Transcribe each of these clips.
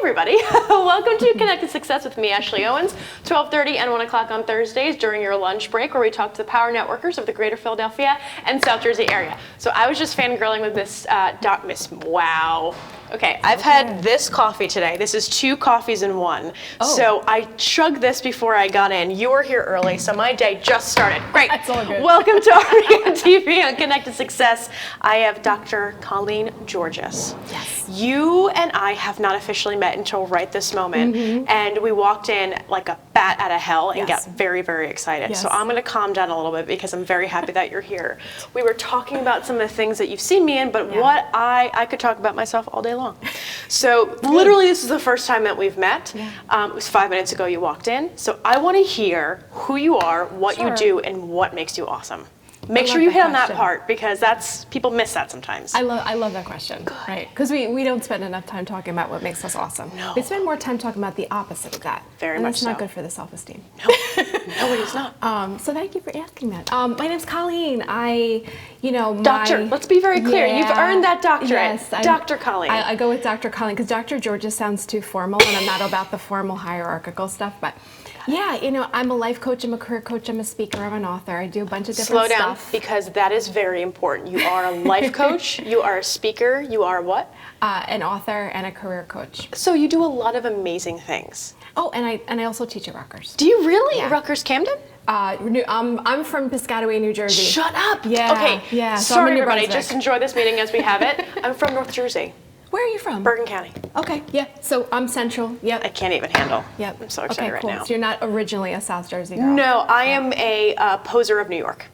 everybody. Welcome to Connected Success with me, Ashley Owens, 12:30 and 1 o'clock on Thursdays during your lunch break, where we talk to the power networkers of the greater Philadelphia and South Jersey area. So I was just fangirling with this wow. Okay, I've had this coffee today. This is 2 coffees in 1. Oh. So I chugged this before I got in. You were here early, so my day just started. Great. That's all good. Welcome to REM TV on Connected Success. I have Dr. Colleen Georges. Yes. You and I have not officially met until right this moment, and we walked in like a bat out of hell and got very, very excited. Yes. So I'm going to calm down a little bit because I'm very happy that you're here. We were talking about some of the things that you've seen me in, but what I could talk about myself all day long. So literally this is the first time that we've met. It was 5 minutes ago you walked in. So I want to hear who you are, what you do, and what makes you awesome. Make sure you hit on that part, because people miss that sometimes. I love that question. Good. Right, because we don't spend enough time talking about what makes us awesome. No. We spend more time talking about the opposite of that. Very much that's not good for the self-esteem. No, it is not. So thank you for asking that. My name's Colleen. Doctor, let's be very clear. Yeah, you've earned that doctorate. Yes, Dr. Colleen. I go with Dr. Colleen because Dr. Georges sounds too formal, and I'm not about the formal hierarchical stuff, but yeah, I'm a life coach, I'm a career coach, I'm a speaker, I'm an author. I do a bunch of different stuff. Slow down, because that is very important. You are a life coach, you are a speaker, you are what? An author and a career coach. So you do a lot of amazing things. Oh, and I also teach at Rutgers. Do you really? Yeah. Rutgers Camden? I'm from Piscataway, New Jersey. Shut up! Yeah. Okay. Yeah. So Sorry, everybody. Just enjoy this meeting as we have it. I'm from North Jersey. Where are you from? Bergen County. Okay. Yeah. So I'm Central. Yep. I can't even handle. Yep. I'm so excited right now. So you're not originally a South Jersey girl. No, I am a poser of New York.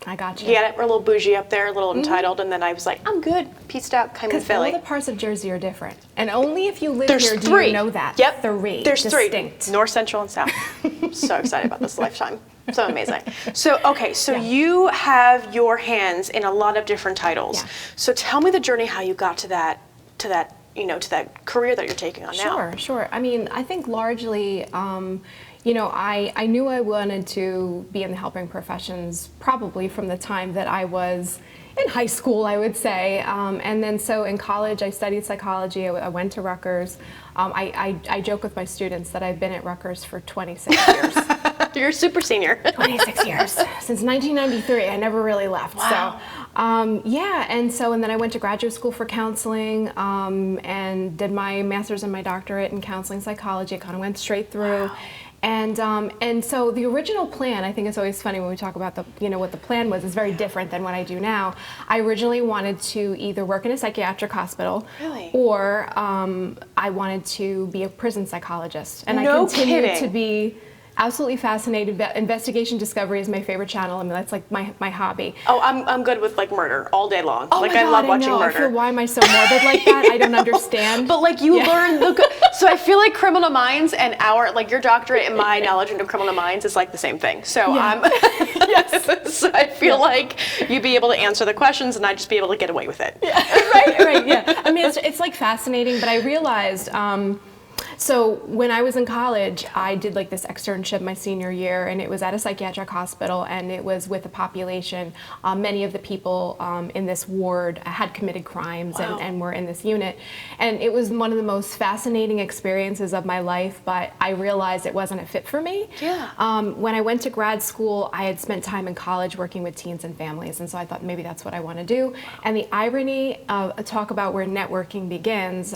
I got you. Yeah, we're a little bougie up there, a little entitled, and then I was like, I'm good. Peaced out, came to Philly. All the parts of Jersey are different, and only if you live There's here 3. do you know that. Yep. 3. There's distinct. 3. North, Central, and South. So excited about this lifetime. So amazing. So you have your hands in a lot of different titles. Yeah. So tell me the journey how you got to that career that you're taking on now. Sure. I mean, I think largely, I knew I wanted to be in the helping professions probably from the time that I was in high school, I would say. And then so in college, I studied psychology. I went to Rutgers. I joke with my students that I've been at Rutgers for 26 years. You're a super senior. 26 years. Since 1993, I never really left. Wow. So, and then I went to graduate school for counseling and did my master's and my doctorate in counseling psychology. I kind of went straight through. Wow. And so the original plan, I think it's always funny when we talk about what the plan was, is very different than what I do now. I originally wanted to either work in a psychiatric hospital, or I wanted to be a prison psychologist. And I continued to be absolutely fascinated. Investigation Discovery is my favorite channel. I mean, that's like my hobby. Oh, I'm good with like murder all day long. Oh like my God, I love watching murder. I feel, why am I so morbid like that? I don't understand. But like you learn so I feel like Criminal Minds and your doctorate and my knowledge into Criminal Minds is like the same thing. So so I feel like you'd be able to answer the questions and I'd just be able to get away with it. Yeah. Right. Yeah. I mean, it's like fascinating, but I realized. So when I was in college, I did like this externship my senior year, and it was at a psychiatric hospital, and it was with a population. Many of the people in this ward had committed crimes and were in this unit. And it was one of the most fascinating experiences of my life, but I realized it wasn't a fit for me. Yeah. When I went to grad school, I had spent time in college working with teens and families, and so I thought maybe that's what I want to do. And the irony of talk about where networking begins,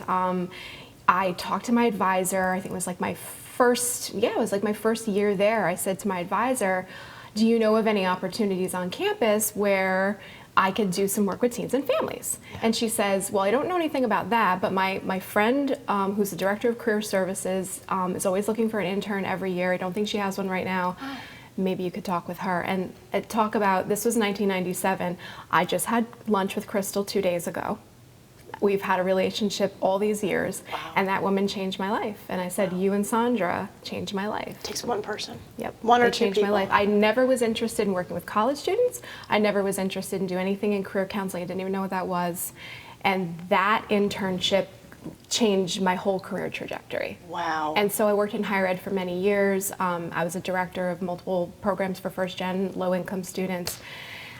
I talked to my advisor. I think it was like my first year there. I said to my advisor, do you know of any opportunities on campus where I could do some work with teens and families? And she says, well, I don't know anything about that, but my friend, who's the director of career services, is always looking for an intern every year. I don't think she has one right now. Maybe you could talk with her. And talk about, this was 1997. I just had lunch with Crystal 2 days ago. We've had a relationship all these years, and that woman changed my life. And I said, you and Sandra changed my life. It takes one person. Yep. One or they two changed people. my life. I never was interested in working with college students. I never was interested in doing anything in career counseling. I didn't even know what that was. And that internship changed my whole career trajectory. Wow. And so I worked in higher ed for many years. I was a director of multiple programs for first-gen low-income students.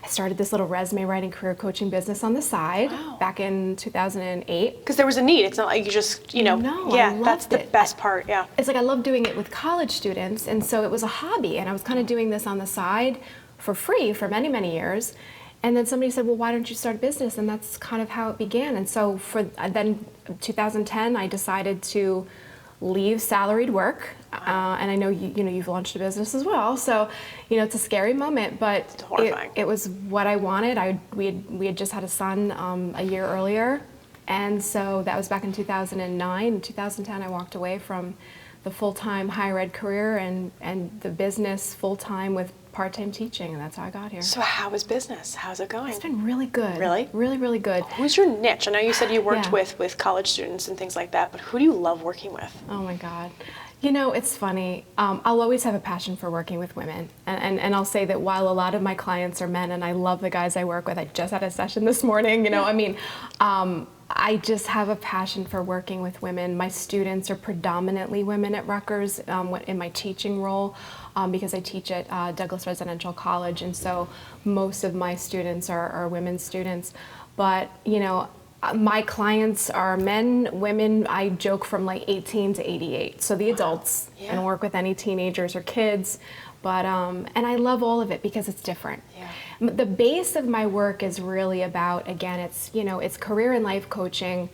I started this little resume writing career coaching business on the side back in 2008. Because there was a need. It's not like you just, No, I yeah, loved that's the it. best part, yeah. It's like I love doing it with college students, and so it was a hobby, and I was kind of doing this on the side for free for many, many years. And then somebody said, well, why don't you start a business? And that's kind of how it began. And so then 2010, I decided to leave salaried work. And I know you've launched a business as well. So, it's a scary moment, but it's horrifying. It was what I wanted. We had just had a son a year earlier. And so that was back in 2009. In 2010, I walked away from the full-time higher ed career and the business full-time with part-time teaching, and that's how I got here. So how is business? How's it going? It's been really good. Really? Really, really good. Who's your niche? I know you said you worked Yeah. with college students and things like that, but who do you love working with? Oh my God. It's funny. I'll always have a passion for working with women. And I'll say that while a lot of my clients are men, and I love the guys I work with, I just had a session this morning, I just have a passion for working with women. My students are predominantly women at Rutgers in my teaching role because I teach at Douglas Residential College, and so most of my students are women students. But, my clients are men, women, I joke from like 18 to 88, so the adults, and work with any teenagers or kids. But, and I love all of it because it's different. Yeah. The base of my work is really about, again, it's career and life coaching,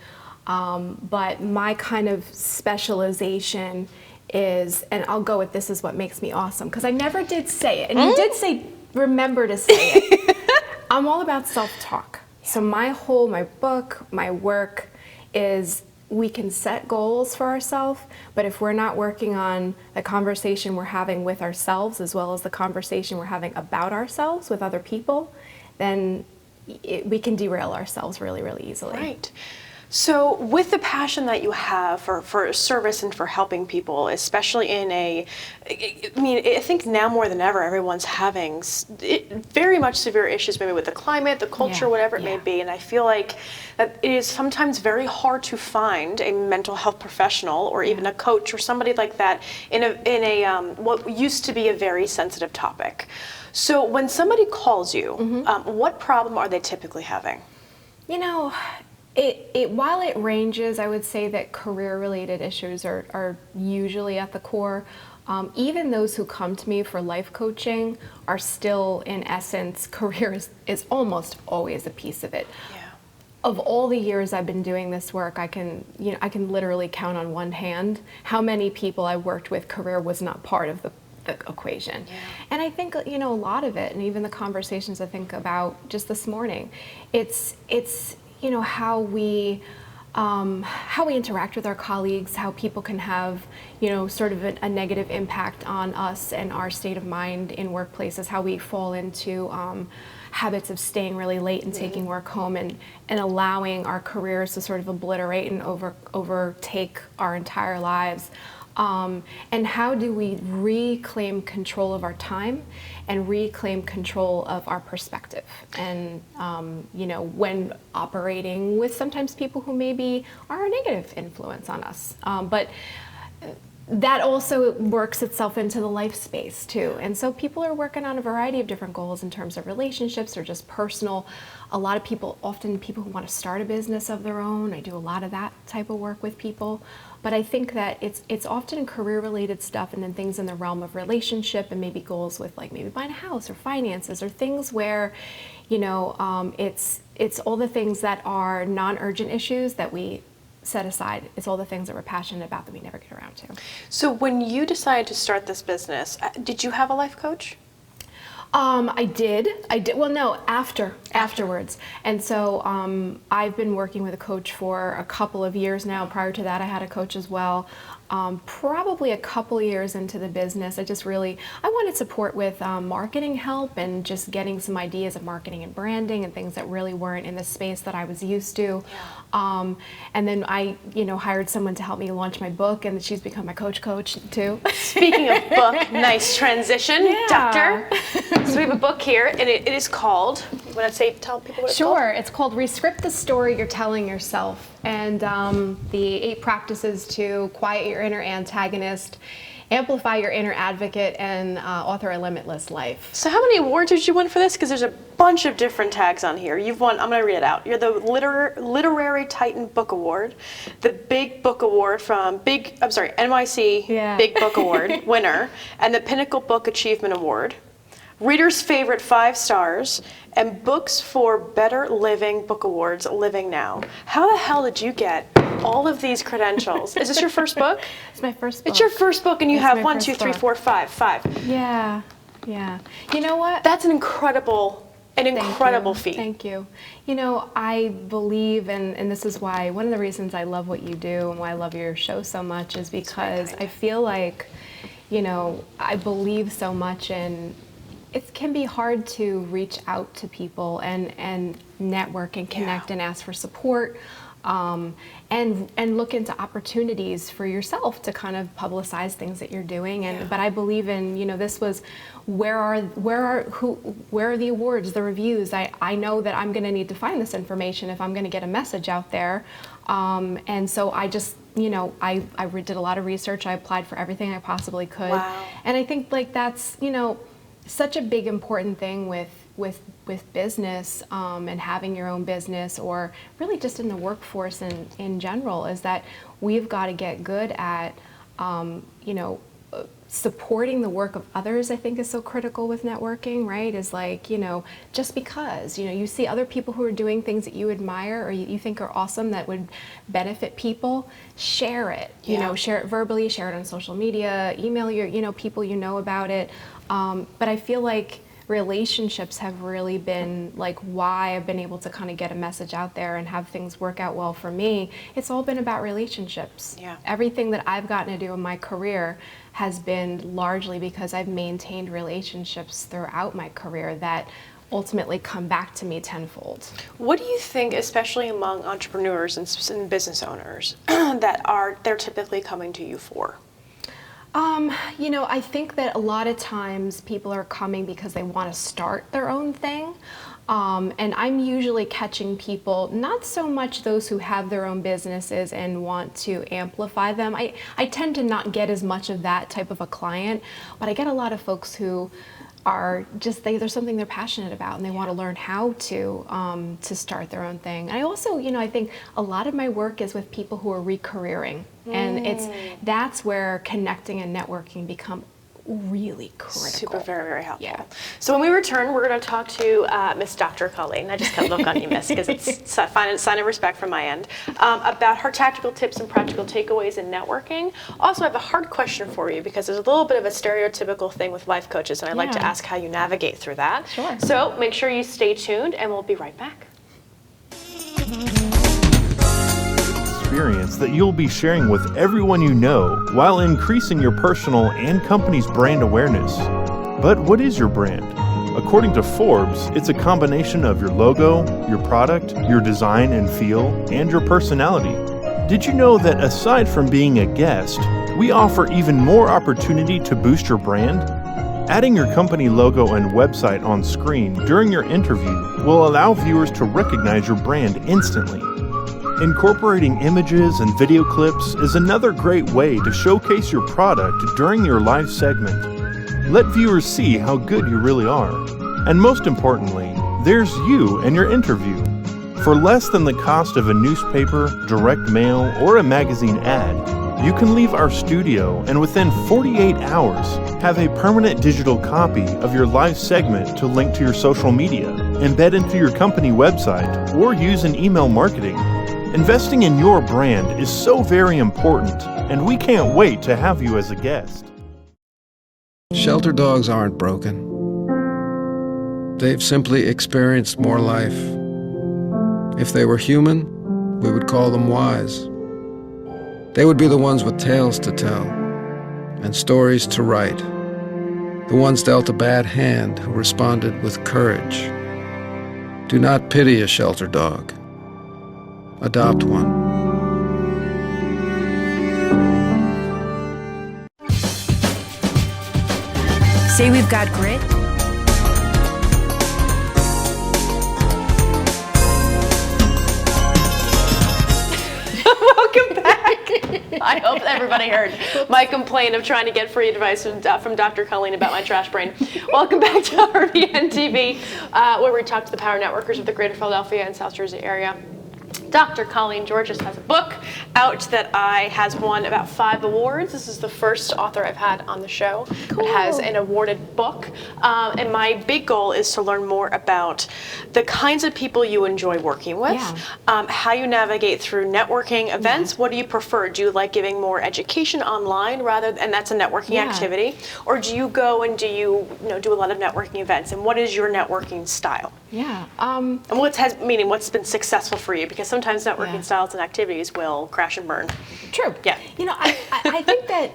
but my kind of specialization is, and I'll go with this is what makes me awesome, because I never did say it, and you did say, remember to say it. I'm all about self-talk. So my book, my work is we can set goals for ourselves, but if we're not working on the conversation we're having with ourselves as well as the conversation we're having about ourselves with other people, then we can derail ourselves really, really easily. Right. So with the passion that you have for service and for helping people, especially I think now more than ever, everyone's having very much severe issues, maybe with the climate, the culture, whatever it may be. And I feel like that it is sometimes very hard to find a mental health professional or even a coach or somebody like that in a what used to be a very sensitive topic. So when somebody calls you, what problem are they typically having? While it ranges, I would say that career-related issues are usually at the core. Even those who come to me for life coaching are still, in essence, career is almost always a piece of it. Yeah. Of all the years I've been doing this work, I can literally count on one hand how many people I worked with career was not part of the equation. Yeah. And I think, a lot of it, and even the conversations I think about just this morning, it's how we interact with our colleagues, how people can have, sort of a negative impact on us and our state of mind in workplaces, how we fall into habits of staying really late and taking work home and allowing our careers to sort of obliterate and overtake our entire lives. And how do we reclaim control of our time and reclaim control of our perspective? And, when operating with sometimes people who maybe are a negative influence on us. But that also works itself into the life space too. And so people are working on a variety of different goals in terms of relationships or just personal. A lot of people, often people who want to start a business of their own. I do a lot of that type of work with people. But I think that it's often career-related stuff and then things in the realm of relationship and maybe goals with like maybe buying a house or finances or things where, it's all the things that are non-urgent issues that we set aside. It's all the things that we're passionate about that we never get around to. So when you decided to start this business, did you have a life coach? I did. Well, no, afterwards. And so I've been working with a coach for a couple of years now. Prior to that, I had a coach as well. Probably a couple of years into the business, I wanted support with marketing help and just getting some ideas of marketing and branding and things that really weren't in the space that I was used to. Yeah. And then I, hired someone to help me launch my book, and she's become my coach too. Speaking of book, nice transition, Yeah. Doctor. So we have a book here, and it is called You want to tell people what it's Sure. called? It's called RESCRIPT the Story You're Telling Yourself. And the 8 practices to quiet your inner antagonist, amplify your inner advocate, and author a limitless life. So how many awards did you win for this? Because there's a bunch of different tags on here. You've won, I'm going to read it out. You're the Literary Titan Book Award, the Big Book Award from NYC Big Book Award winner, and the Pinnacle Book Achievement Award, Reader's Favorite 5 stars, and Books for Better Living Book Awards, Living Now. How the hell did you get all of these credentials? Is this your first book? It's my first book. It's your first book, and you have 1, 2, 3, 4, 5. 5. Yeah. You know what? That's an incredible feat. Thank you. You know, I believe, and this is why, one of the reasons I love what you do and why I love your show so much is because I feel like, you know, I believe so much in, it can be hard to reach out to people and network and connect and ask for support, and look into opportunities for yourself to kind of publicize things that you're doing. But I believe in, you know, this was where are the awards, the reviews? I know that I'm going to need to find this information if I'm going to get a message out there. And so I just, you know, I did a lot of research. I applied for everything I possibly could. Wow. And I think like that's, you know, such a big important thing with business, and having your own business, or really just in the workforce in general, is that we've got to get good at, you know, supporting the work of others. I think is so critical with networking, right? Is like, you know, just because, you know, you see other people who are doing things that you admire or you think are awesome that would benefit people, share it, you know, share it verbally, share it on social media, email your, you know, people you know about it. But I feel like relationships have really been like why I've been able to kind of get a message out there and have things work out well for me. It's all been about relationships. Yeah. Everything that I've gotten to do in my career has been largely because I've maintained relationships throughout my career that ultimately come back to me tenfold. What do you think, especially among entrepreneurs and business owners, that they're typically coming to you for? You know, I think that a lot of times people are coming because they want to start their own thing. And I'm usually catching people, not so much those who have their own businesses and want to amplify them. I tend to not get as much of that type of a client, but I get a lot of folks who are just, there's something they're passionate about and they want to learn how to start their own thing. And I also, you know, I think a lot of my work is with people who are re-careering. And that's where connecting and networking become really critical. Super, very, very helpful. Yeah. So when we return, we're going to talk to Miss Dr. Colleen. I just can't look on you, Miss, because it's a sign of respect from my end, about her tactical tips and practical takeaways in networking. Also, I have a hard question for you because there's a little bit of a stereotypical thing with life coaches, and I'd like to ask how you navigate through that. Sure. So make sure you stay tuned, and we'll be right back. Experience that you'll be sharing with everyone you know while increasing your personal and company's brand awareness. But what is your brand? According to Forbes, it's a combination of your logo, your product, your design and feel, and your personality. Did you know that aside from being a guest, we offer even more opportunity to boost your brand? Adding your company logo and website on screen during your interview will allow viewers to recognize your brand instantly. Incorporating images and video clips is another great way to showcase your product during your live segment. Let viewers see how good you really are. And most importantly, there's you and your interview. For less than the cost of a newspaper, direct mail, or a magazine ad, you can leave our studio and within 48 hours have a permanent digital copy of your live segment to link to your social media, embed into your company website, or use in email marketing. Investing in your brand is so very important, and we can't wait to have you as a guest. Shelter dogs aren't broken. They've simply experienced more life. If they were human, we would call them wise. They would be the ones with tales to tell and stories to write, the ones dealt a bad hand who responded with courage. Do not pity a shelter dog. Adopt one. Say we've got grit. I hope everybody heard my complaint of trying to get free advice from Dr. Colleen about my trash brain. Welcome back to RBN TV, where we talk to the power networkers of the greater Philadelphia and South Jersey area. Dr. Colleen Georges has a book out that has won about 5 awards. This is the first author I've had on the show that has an awarded book. And my big goal is to learn more about the kinds of people you enjoy working with, how you navigate through networking events. What do you prefer? Do you like giving more education online and that's a networking activity? Or do you go and do you do a lot of networking events? And what is your networking style? Yeah. And what's been successful for you? Because sometimes networking styles and activities will crash and burn. True. Yeah. I think that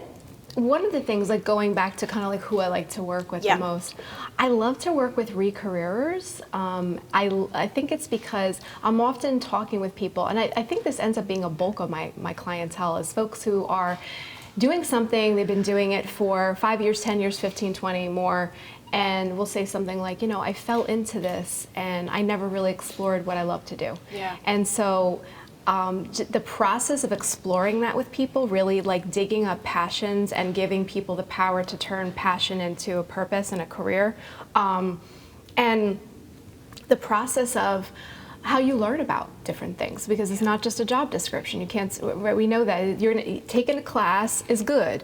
one of the things, like going back to kind of like who I like to work with the most, I love to work with re-careerers. I think it's because I'm often talking with people, and I think this ends up being a bulk of my clientele, is folks who are doing something, they've been doing it for 5 years, 10 years, 15, 20 more, and we'll say something like, I fell into this and I never really explored what I love to do. Yeah. And so the process of exploring that with people, really like digging up passions and giving people the power to turn passion into a purpose and a career. And the process of how you learn about different things, because it's not just a job description. You can't, we know that taking a class is good.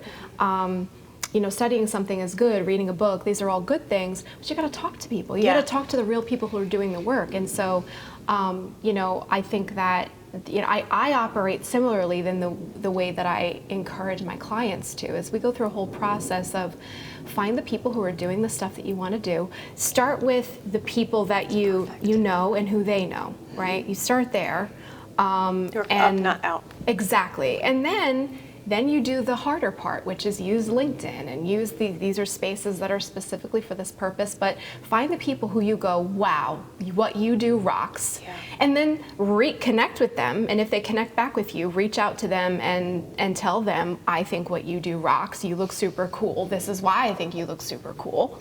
Studying something is good, reading a book, these are all good things, but you got to talk to people. You got to talk to the real people who are doing the work. And so, I think that, I operate similarly than the way that I encourage my clients to, is we go through a whole process of find the people who are doing the stuff that you want to do. Start with the people that you know and who they know, right? You start there. You're up, not out. Exactly. And then you do the harder part, which is use LinkedIn and use these are spaces that are specifically for this purpose, but find the people who you go, wow, what you do rocks. Yeah. And then reconnect with them, and if they connect back with you, reach out to them and tell them, I think what you do rocks, you look super cool, this is why I think you look super cool.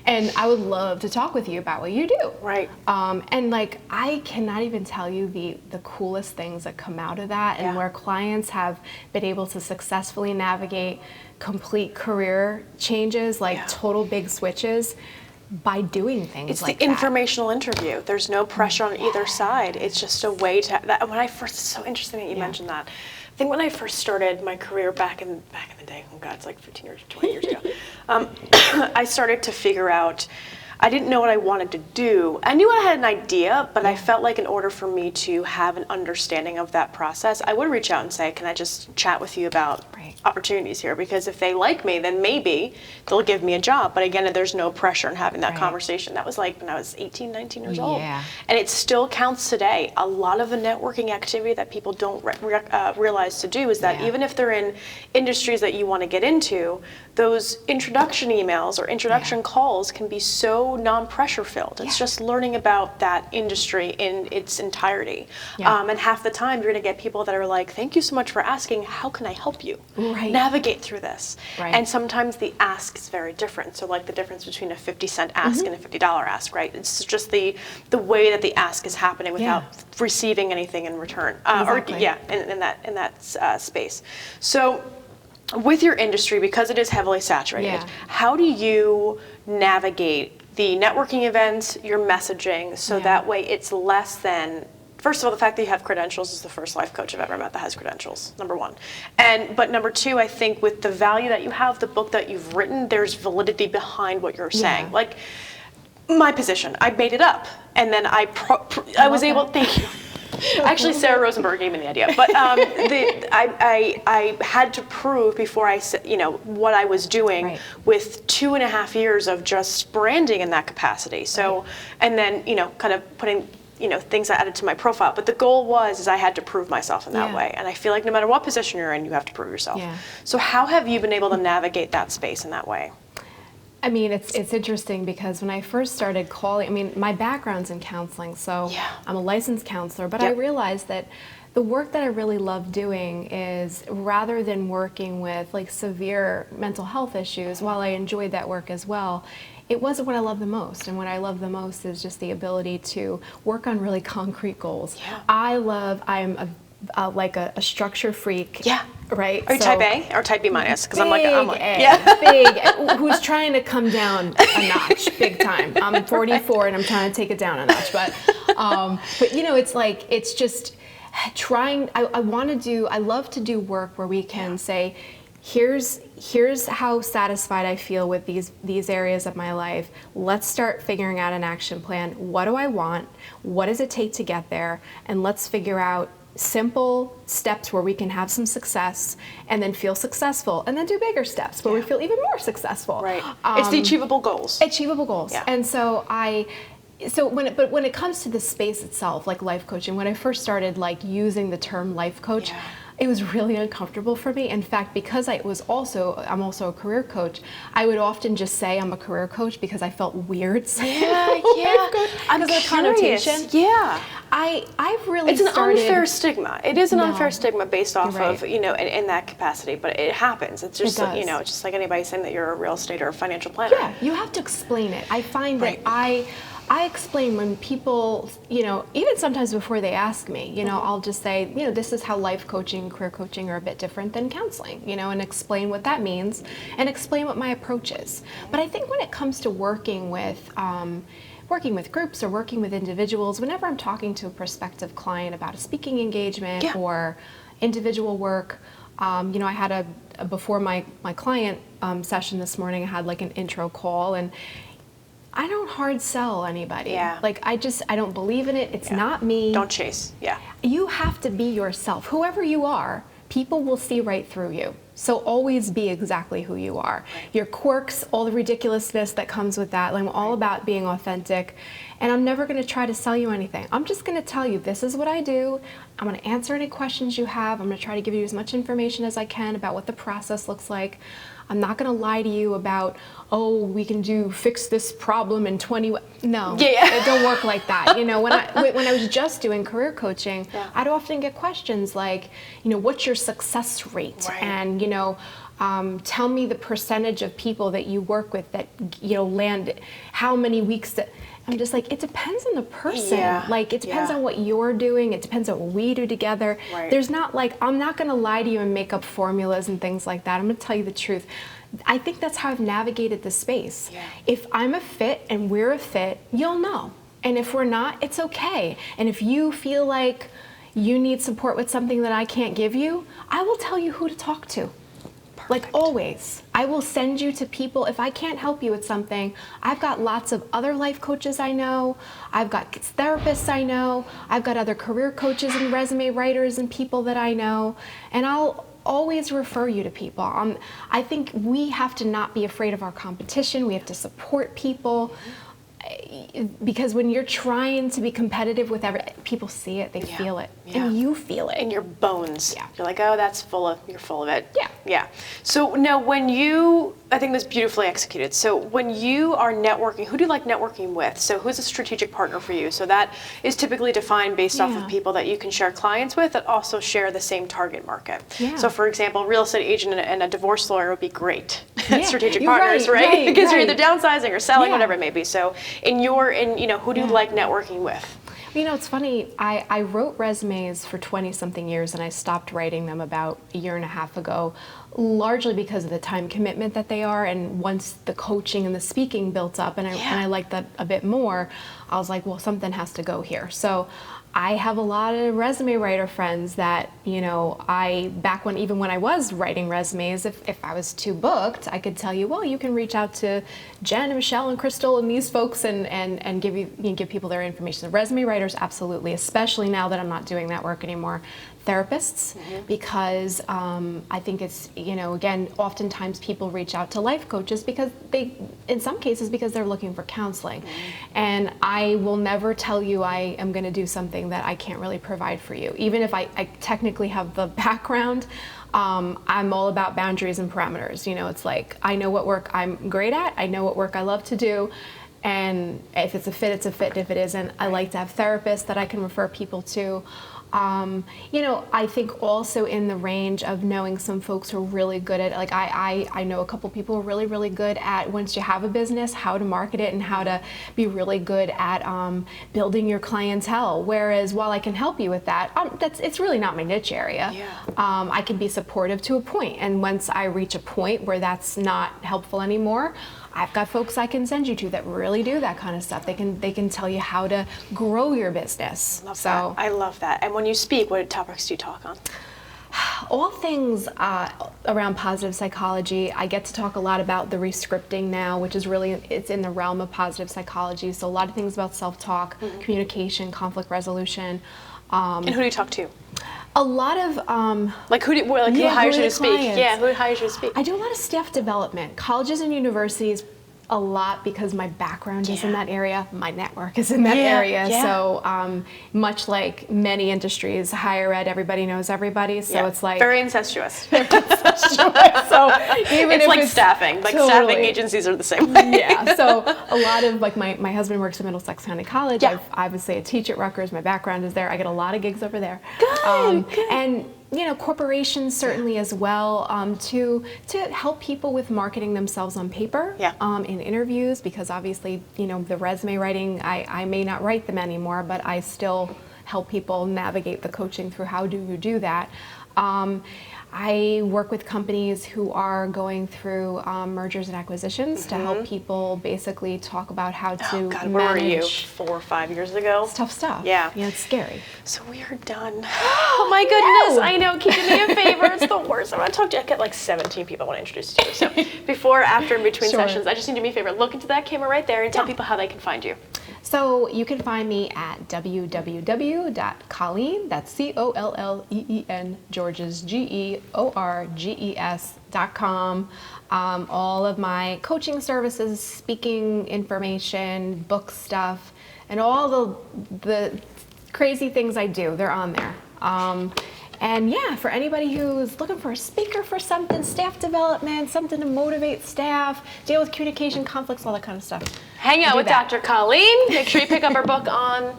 And I would love to talk with you about what you do. Right. And I cannot even tell you the coolest things that come out of that, and where clients have been able to successfully navigate complete career changes, total big switches, by doing things it's like the informational interview. There's no pressure on either side. It's just a way to, it's so interesting that you mentioned that. I think when I first started my career back in the day, oh God, it's like 15 years, 20 years ago, I started to figure out, I didn't know what I wanted to do. I knew I had an idea, but I felt like in order for me to have an understanding of that process, I would reach out and say, can I just chat with you about opportunities here? Because if they like me, then maybe they'll give me a job. But again, there's no pressure in having that conversation. That was like when I was 18, 19 years old. And it still counts today. A lot of the networking activity that people don't realize to do is that even if they're in industries that you want to get into, those introduction emails or introduction calls can be so non-pressure filled. It's just learning about that industry in its entirety. And half the time you're going to get people that are like, thank you so much for asking, how can I help you navigate through this? And sometimes the ask is very different. So like the difference between a 50-cent ask and a $50 ask, right? It's just the way that the ask is happening without receiving anything in return. In that space. So with your industry, because it is heavily saturated, how do you navigate the networking events, your messaging, so that way it's less than, first of all, the fact that you have credentials is the first life coach I've ever met that has credentials, number one. But number two, I think with the value that you have, the book that you've written, there's validity behind what you're saying. Like my position, I made it up, and then I was able, thank you. Actually, Sarah Rosenberg gave me the idea, but I had to prove before I said, what I was doing with 2.5 years of just branding in that capacity. So, and then, kind of putting, things I added to my profile. But the goal is I had to prove myself in that way. And I feel like no matter what position you're in, you have to prove yourself. So how have you been able to navigate that space in that way? I mean, it's interesting because when I first started calling, my background's in counseling, so I'm a licensed counselor, but I realized that the work that I really love doing is, rather than working with severe mental health issues, while I enjoyed that work as well, it wasn't what I love the most. And what I love the most is just the ability to work on really concrete goals. I'm a structure freak. right? Are you type A or type B minus? Because I'm like, A, big, who's trying to come down a notch, big time. I'm 44 and I'm trying to take it down a notch, but you know, it's like, it's just trying. I love to do work where we can say, here's how satisfied I feel with these areas of my life. Let's start figuring out an action plan. What do I want? What does it take to get there? And let's figure out simple steps where we can have some success and then feel successful, and then do bigger steps where we feel even more successful. Right. It's the achievable goals. Achievable goals. Yeah. And so when it comes to the space itself, like life coaching, when I first started like using the term life coach, it was really uncomfortable for me. In fact, because I'm also a career coach, I would often just say I'm a career coach because I felt weird saying life coach. I'm because of the curious. connotation. Yeah. I've really It's an started, unfair stigma. It is an No. unfair stigma based off You're of, right. you know, in that capacity, but it happens. It's just, It does. you know, it's just like anybody saying that you're a real estate or a financial planner. Yeah, you have to explain it. I find Right. that I explain when people, you know, even sometimes before they ask me, you know, I'll just say, you know, this is how life coaching, career coaching are a bit different than counseling, you know, and explain what that means and explain what my approach is. But I think when it comes to working with groups or working with individuals, whenever I'm talking to a prospective client about a speaking engagement or individual work, you know, I had before my client session this morning, I had like an intro call, and I don't hard sell anybody. Yeah. Like I don't believe in it. It's not me. Don't chase. Yeah. You have to be yourself. Whoever you are, people will see right through you. So always be exactly who you are. Your quirks, all the ridiculousness that comes with that. Like, I'm all about being authentic. And I'm never going to try to sell you anything. I'm just going to tell you, this is what I do. I'm going to answer any questions you have. I'm going to try to give you as much information as I can about what the process looks like. I'm not going to lie to you about, oh, we can fix this problem in 20. No, it don't work like that. You know, when I was just doing career coaching, I'd often get questions like, you know, what's your success rate? Right. And, you know, tell me the percentage of people that you work with that, you know, land, how many weeks that. I'm just like, it depends on the person. Yeah. Like, it depends on what you're doing. It depends on what we do together. Right. There's not like, I'm not going to lie to you and make up formulas and things like that. I'm going to tell you the truth. I think that's how I've navigated the space. Yeah. If I'm a fit and we're a fit, you'll know. And if we're not, it's okay. And if you feel like you need support with something that I can't give you, I will tell you who to talk to. Like always, I will send you to people. If I can't help you with something, I've got lots of other life coaches I know. I've got therapists I know. I've got other career coaches and resume writers and people that I know. And I'll always refer you to people. I think we have to not be afraid of our competition. We have to support people. Because when you're trying to be competitive with people see it, they feel it, and you feel it in your bones. Yeah. You're like, oh, you're full of it. Yeah. Yeah. So now I think that's beautifully executed. So when you are networking, who do you like networking with? So who's a strategic partner for you? So that is typically defined based off of people that you can share clients with that also share the same target market. Yeah. So for example, real estate agent and a divorce lawyer would be great strategic You're partners, right? right? Because you're right. either downsizing or selling, Yeah. whatever it may be. So who do you like networking with? You know, it's funny, I wrote resumes for 20-something years, and I stopped writing them about a year and a half ago, largely because of the time commitment that they are. And once the coaching and the speaking built up, and I liked that a bit more, I was like, well, something has to go here. So I have a lot of resume writer friends that, you know, even when I was writing resumes, if I was too booked, I could tell you, well, you can reach out to Jen and Michelle and Crystal and these folks and give people their information. The resume writers, absolutely, especially now that I'm not doing that work anymore. Therapists, because I think it's, you know, again, oftentimes people reach out to life coaches because in some cases, because they're looking for counseling. And I will never tell you I am going to do something that I can't really provide for you. Even if I technically have the background, I'm all about boundaries and parameters. You know, it's like, I know what work I'm great at. I know what work I love to do. And if it's a fit, it's a fit. If it isn't, I like to have therapists that I can refer people to. I think also in the range of knowing some folks who are really good at, like I know a couple people who are really, really good at, once you have a business, how to market it and how to be really good at building your clientele. Whereas while I can help you with that, it's really not my niche area. Yeah. I can be supportive to a point, and once I reach a point where that's not helpful anymore, I've got folks I can send you to that really do that kind of stuff. They can tell you how to grow your business. I love that. And when you speak, what topics do you talk on? All things around positive psychology. I get to talk a lot about the rescripting now, which is really, it's in the realm of positive psychology. So a lot of things about self-talk, communication, conflict resolution. And who do you talk to? A lot of who hires you to speak? clients. Yeah, who hires you to speak? I do a lot of staff development, colleges and universities, a lot because my background is in that area, my network is in that area. Yeah. So much like many industries, higher ed, everybody knows everybody. So it's like very incestuous. So even It's if like staffing. Like totally. staffing agencies are the same way. Yeah. So a lot of like my husband works at Middlesex County College. Yeah. I obviously I teach at Rutgers. My background is there. I get a lot of gigs over there. Good. And corporations certainly as well, to help people with marketing themselves on paper, in interviews, because obviously, the resume writing, I may not write them anymore, but I still help people navigate the coaching through how do you do that. I work with companies who are going through mergers and acquisitions to help people basically talk about how to God, where were you? manage. 4 or 5 years ago? It's tough stuff. Yeah. It's scary. So we are done. Oh my goodness, I know, keep doing me a favor, it's the worst. I want to talk to you, I get like 17 people I want to introduce you to. So before, after, in between sessions, I just need to do me a favor, look into that camera right there and tell people how they can find you. So you can find me at www.Colleen, that's Colleen, Georges, GEORGES.com. All of my coaching services, speaking information, book stuff, and all the crazy things I do, they're on there. And yeah, for anybody who's looking for a speaker for something, staff development, something to motivate staff, deal with communication conflicts, all that kind of stuff. Hang out with Dr. Colleen. Make sure you pick up her book on...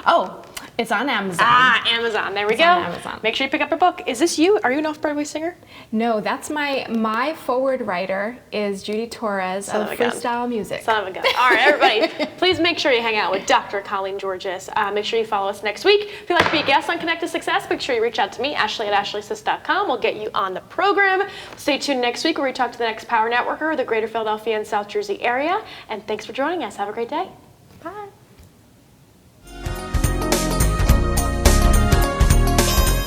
Oh, it's on Amazon. Amazon. There we go. On Amazon. Make sure you pick up her book. Is this you? Are you an off-Broadway singer? No, that's my forward writer is Judy Torres of Freestyle Music. Son of a gun. All right, everybody, please make sure you hang out with Dr. Colleen Georges. Make sure you follow us next week. If you'd like to be a guest on Connect to Success, make sure you reach out to me, Ashley@ashleysys.com. We'll get you on the program. Stay tuned next week where we talk to the next power networker of the greater Philadelphia and South Jersey area. And thanks for joining us. Have a great day.